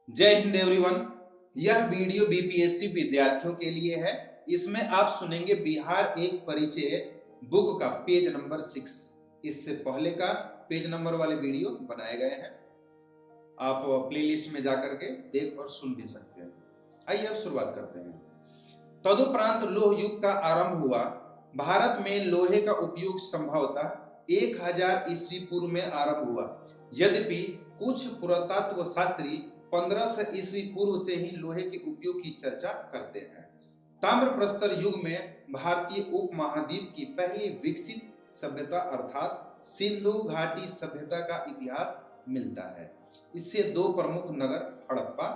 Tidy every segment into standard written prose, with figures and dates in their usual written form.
जय हिंद एवरीवन। यह video BPSC विद्यार्थियों के लिए है। इसमें आप सुनेंगे बिहार एक परिचय बुक का पेज नंबर 6। इससे पहले का पेज नंबर वाले वीडियो बनाए गए हैं, आप प्लेलिस्ट में जाकर के देख और सुन भी सकते हैं। आइए अब शुरुआत करते हैं। तदुपरांत लोह युग का आरंभ हुआ। भारत में लोहे का उपयोग संभवतः 1000 ईस्वी पूर्व में आरंभ हुआ। यद्यपि कुछ पुरातत्व शास्त्री 1500 ईस्वी पूर्व से ही लोहे के उपयोग की चर्चा करते हैं। ताम्र प्रस्तर युग में भारतीय उपमहाद्वीप की पहली विकसित सभ्यता अर्थात सिंधु घाटी सभ्यता का इतिहास मिलता है। इससे दो प्रमुख नगर हड़प्पा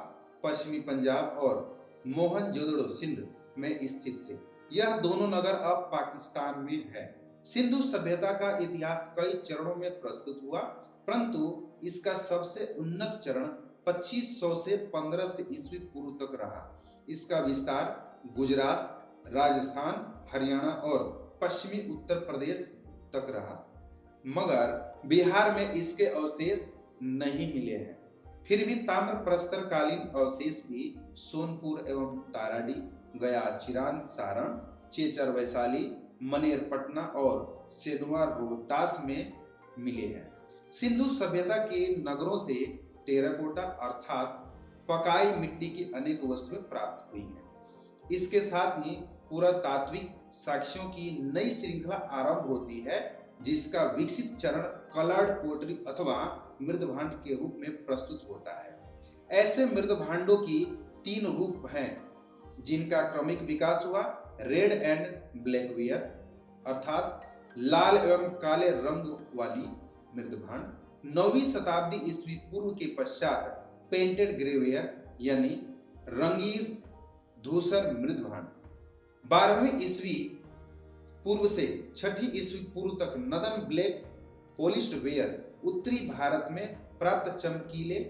पश्चिमी पंजाब और मोहनजोदड़ो सिंध में स्थित थे। यह दोनों नगर अब पाकिस्तान में है। सिंधु सभ्यता का इतिहास कई चरणों में प्रस्तुत हुआ, परंतु इसका सबसे उन्नत चरण 2500 से 1500 ईस्वी पूर्व तक रहा। इसका विस्तार गुजरात, राजस्थान, हरियाणा और पश्चिमी उत्तर प्रदेश तक रहा, मगर बिहार में इसके अवशेष नहीं मिले हैं। फिर भी ताम्र प्रस्तर कालीन अवशेष भी सोनपुर एवं ताराडी, गया, चिरांद, सारण, चेचर, वैशाली, मनेर, पटना और सेनवा, रोहतास में मिले हैं। सिंधु सभ्यता के नगरों से टेराकोटा अर्थात पकाई मिट्टी की अनेक वस्तुएं प्राप्त हुई हैं। इसके साथ ही पुरातात्विक साक्ष्यों की नई श्रृंखला आरंभ होती है, जिसका विकसित चरण कलर्ड पोटरी अथवा मृदभांड के रूप में प्रस्तुत होता है। ऐसे मृदभांडों की 3 रूप हैं, जिनका क्रमिक विकास हुआ। रेड एंड ब्लैकवेयर अर्थात लाल एवं काले रंग वाली मृदभांड। 9वीं शताब्दी ईस्वी पूर्व के पश्चात पेंटेड ग्रेवेयर यानी रंगीन धूसर मृदभांड। 12वीं ईस्वी पूर्व से 6ठी ईस्वी पूर्व तक नदन ब्लैक पॉलिश्ड वेयर उत्तरी भारत में प्राप्त चमकीले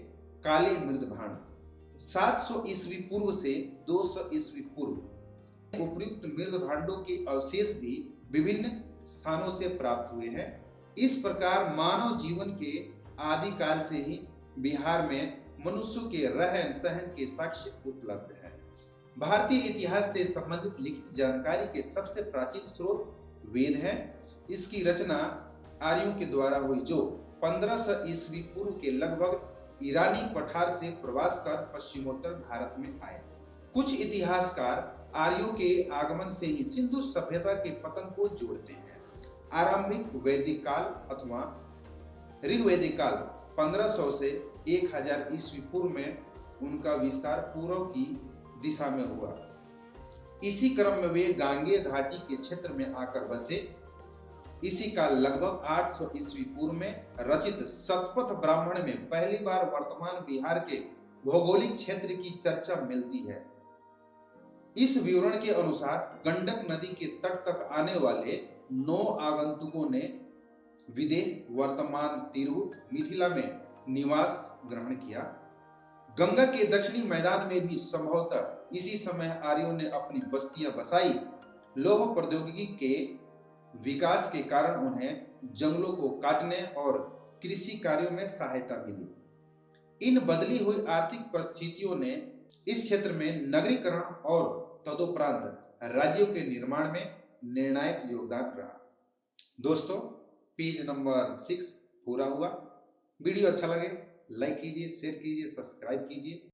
काले मृदभांड। 700 ईस्वी पूर्व से 200 ईस्वी पूर्व उपयुक्त मृदभांडों के अवशेष भी विभिन्न स्थानों से प्राप्त हुए हैं। इस प्रकार मानव जीवन के आदिकाल से ही बिहार में मनुष्यों के रहन सहन के साक्ष्य उपलब्ध है। भारतीय इतिहास से संबंधित लिखित जानकारी के सबसे प्राचीन स्रोत वेद है। इसकी रचना आर्यों के द्वारा हुई, जो 1500 ईस्वी पूर्व के लगभग ईरानी पठार से प्रवास कर पश्चिमोत्तर भारत में आए। कुछ इतिहासकार आर्यों के आगमन से ही सिंधु सभ्यता के पतन को जोड़ते हैं। आरंभिक वैदिक काल अथवा ऋग्वैदिक काल 1500 से 1000 ईस्वी पूर्व में उनका विस्तार पूर्व की दिशा में हुआ। इसी क्रम में वे गांगेय घाटी के क्षेत्र में आकर बसे। इसी का लगभग 800 ईस्वी पूर्व में रचित शतपथ ब्राह्मण में पहली बार वर्तमान बिहार के भौगोलिक क्षेत्र की चर्चा मिलती है। इस विवरण के अनुसार गंडक नदी के तट तक आने वाले 9 आगंतुकों ने विदेह वर्तमान तिरहुत मिथिला में निवास ग्रहण किया। गंगा के दक्षिणी मैदान में भी संभवतः इसी समय आर्यों ने अपनी बस्तियां बसाई। लौह प्रौद्योगिकी के विकास के कारण उन्हें जंगलों को काटने और कृषि कार्यों में सहायता मिली। इन बदली हुई आर्थिक परिस्थितियों ने इस क्षेत्र में नगरीकरण और तदुपरांत राज्यों के निर्माण में निर्णायक योगदान रहा। दोस्तों, पेज नंबर 6 पूरा हुआ। वीडियो अच्छा लगे लाइक कीजिए, शेयर कीजिए, सब्सक्राइब कीजिए।